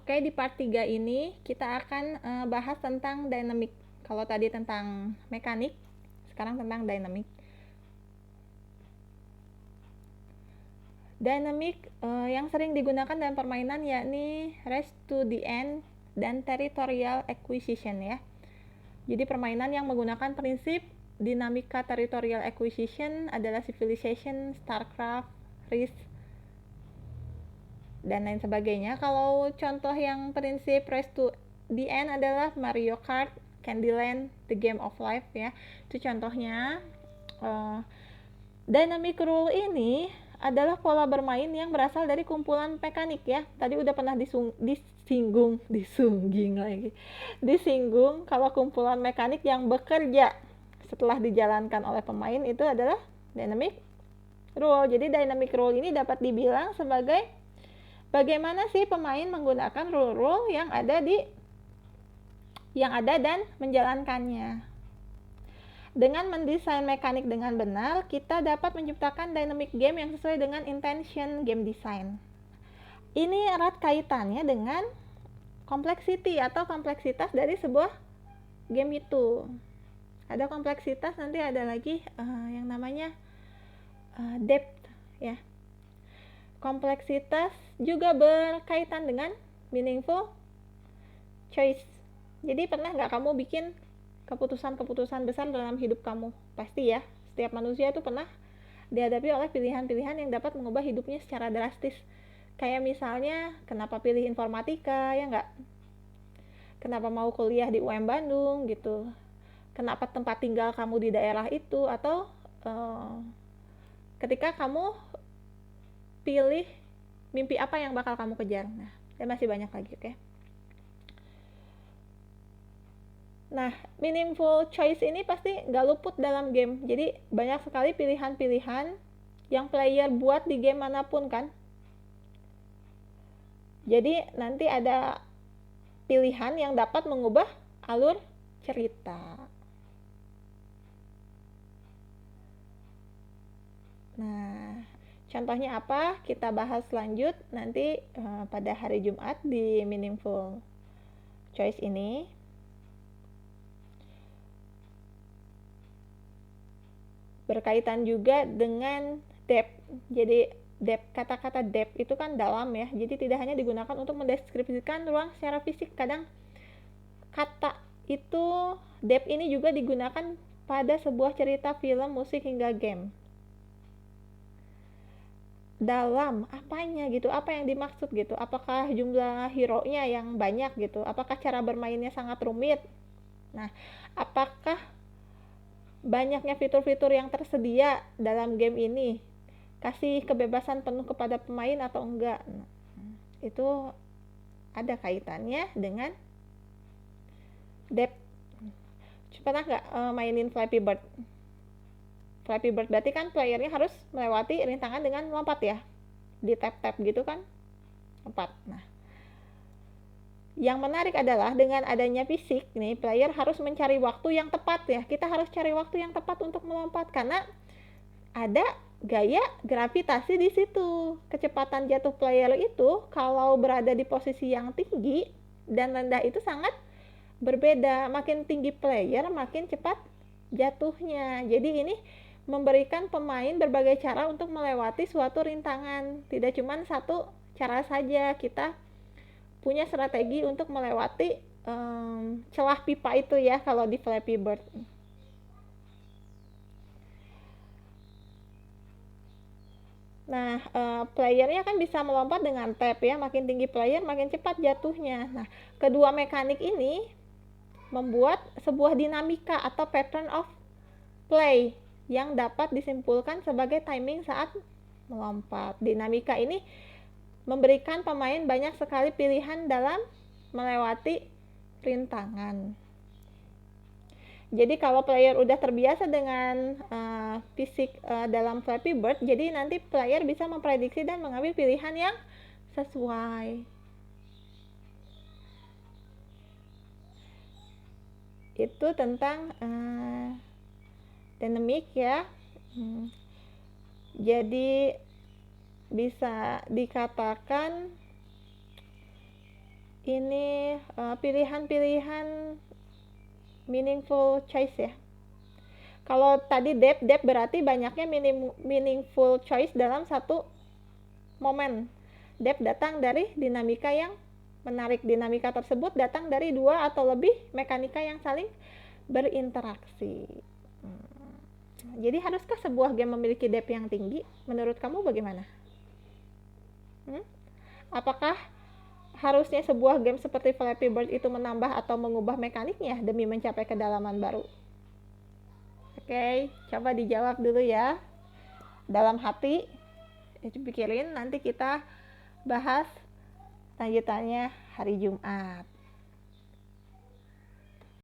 Oke, di part 3 ini kita akan bahas tentang dynamic. Kalau tadi tentang mekanik, sekarang tentang dynamic. Dynamic yang sering digunakan dalam permainan yakni race to the end dan territorial acquisition ya. Jadi permainan yang menggunakan prinsip dinamika territorial acquisition adalah Civilization, StarCraft, Risk, dan lain sebagainya. Kalau contoh yang prinsip race to the end adalah Mario Kart, Candyland, The Game of Life ya. Itu contohnya. Dynamic rule ini adalah pola bermain yang berasal dari kumpulan mekanik ya. Tadi udah pernah disinggung kalau kumpulan mekanik yang bekerja setelah dijalankan oleh pemain itu adalah dynamic rule. Jadi dynamic rule ini dapat dibilang sebagai bagaimana sih pemain menggunakan rule-rule yang ada dan menjalankannya. Dengan mendesain mekanik dengan benar, kita dapat menciptakan dynamic game yang sesuai dengan intention game design. Ini erat kaitannya dengan complexity atau kompleksitas dari sebuah game itu. Ada kompleksitas, nanti ada lagi yang namanya depth ya. Kompleksitas juga berkaitan dengan meaningful choice. Jadi pernah nggak kamu bikin keputusan-keputusan besar dalam hidup kamu? Pasti ya, setiap manusia itu pernah dihadapi oleh pilihan-pilihan yang dapat mengubah hidupnya secara drastis. Kayak misalnya, kenapa pilih informatika, ya nggak? Kenapa mau kuliah di UM Bandung, gitu. Kenapa tempat tinggal kamu di daerah itu, atau ketika kamu pilih mimpi apa yang bakal kamu kejar. Nah, dan masih banyak lagi, oke? Nah, meaningful choice ini pasti nggak luput dalam game. Jadi banyak sekali pilihan-pilihan yang player buat di game manapun kan. Jadi nanti ada pilihan yang dapat mengubah alur cerita. Nah, contohnya apa? Kita bahas lanjut nanti pada hari Jumat di meaningful choice ini. Berkaitan juga dengan depth. Jadi kata-kata depth itu kan dalam ya. Jadi tidak hanya digunakan untuk mendeskripsikan ruang secara fisik. Kadang kata itu depth ini juga digunakan pada sebuah cerita, film, musik hingga game. Dalam apanya gitu? Apa yang dimaksud gitu? Apakah jumlah hero-nya yang banyak gitu? Apakah cara bermainnya sangat rumit? Nah, apakah banyaknya fitur-fitur yang tersedia dalam game ini kasih kebebasan penuh kepada pemain atau enggak? Nah, itu ada kaitannya dengan depth. Pernah nggak mainin Flappy Bird? Flappy Bird berarti kan playernya harus melewati rintangan dengan lompat ya, di tap-tap gitu kan, lompat. Nah, yang menarik adalah dengan adanya fisik nih, player harus mencari waktu yang tepat ya. Kita harus cari waktu yang tepat untuk melompat karena ada gaya gravitasi di situ. Kecepatan jatuh player itu kalau berada di posisi yang tinggi dan rendah itu sangat berbeda. Makin tinggi player, makin cepat jatuhnya. Jadi ini memberikan pemain berbagai cara untuk melewati suatu rintangan. Tidak cuma satu cara saja. Kita punya strategi untuk melewati celah pipa itu ya kalau di Flappy Bird. Nah, playernya kan bisa melompat dengan tap ya, makin tinggi player makin cepat jatuhnya. Nah, kedua mekanik ini membuat sebuah dinamika atau pattern of play yang dapat disimpulkan sebagai timing saat melompat. Dinamika ini memberikan pemain banyak sekali pilihan dalam melewati rintangan. Jadi kalau player udah terbiasa dengan fisik dalam Flappy Bird, jadi nanti player bisa memprediksi dan mengambil pilihan yang sesuai. Itu tentang dynamic ya. Jadi bisa dikatakan ini pilihan-pilihan meaningful choice ya. Kalau tadi depth berarti banyaknya meaningful choice dalam satu momen. Depth datang dari dinamika yang menarik. Dinamika tersebut datang dari dua atau lebih mekanika yang saling berinteraksi. Jadi haruskah sebuah game memiliki depth yang tinggi? Menurut kamu bagaimana? Apakah harusnya sebuah game seperti Flappy Bird itu menambah atau mengubah mekaniknya demi mencapai kedalaman baru? Oke, coba dijawab dulu ya. Dalam hati, pikirin, nanti kita bahas lanjutannya hari Jumat.